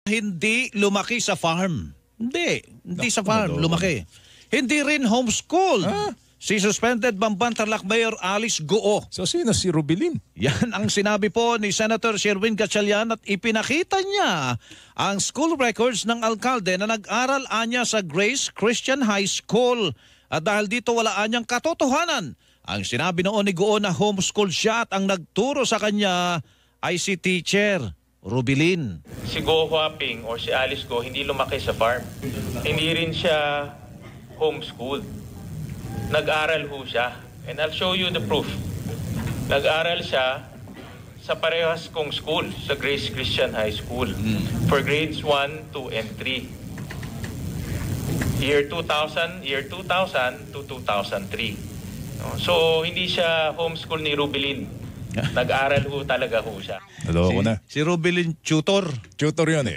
Hindi lumaki sa farm. Hindi sa farm, lumaki. Hindi rin homeschool. Si suspended Bamban-Tarlac Mayor Alice Goo. So sino si Rubilin? Yan ang sinabi po ni Senator Sherwin Gatchalian at ipinakita niya ang school records ng alkalde na nag-aral anya sa Grace Christian High School. At dahil dito wala anyang katotohanan, ang sinabi noon ni Goo na homeschool siya at ang nagturo sa kanya ay si teacher Rubilin. Si Go Huaping or si Alice Go hindi lumaki sa farm. Hindi rin siya homeschooled. Nag-aral ho siya. And I'll show you the proof. Nag-aral siya sa parehas kong school, sa Grace Christian High School, for grades 1, 2, and 3. Year 2000 to 2003. So, hindi siya homeschool ni Rubilin. Nag-aral ho talaga ho siya. Hello, Si Rubilin tutor. Tutor yun eh.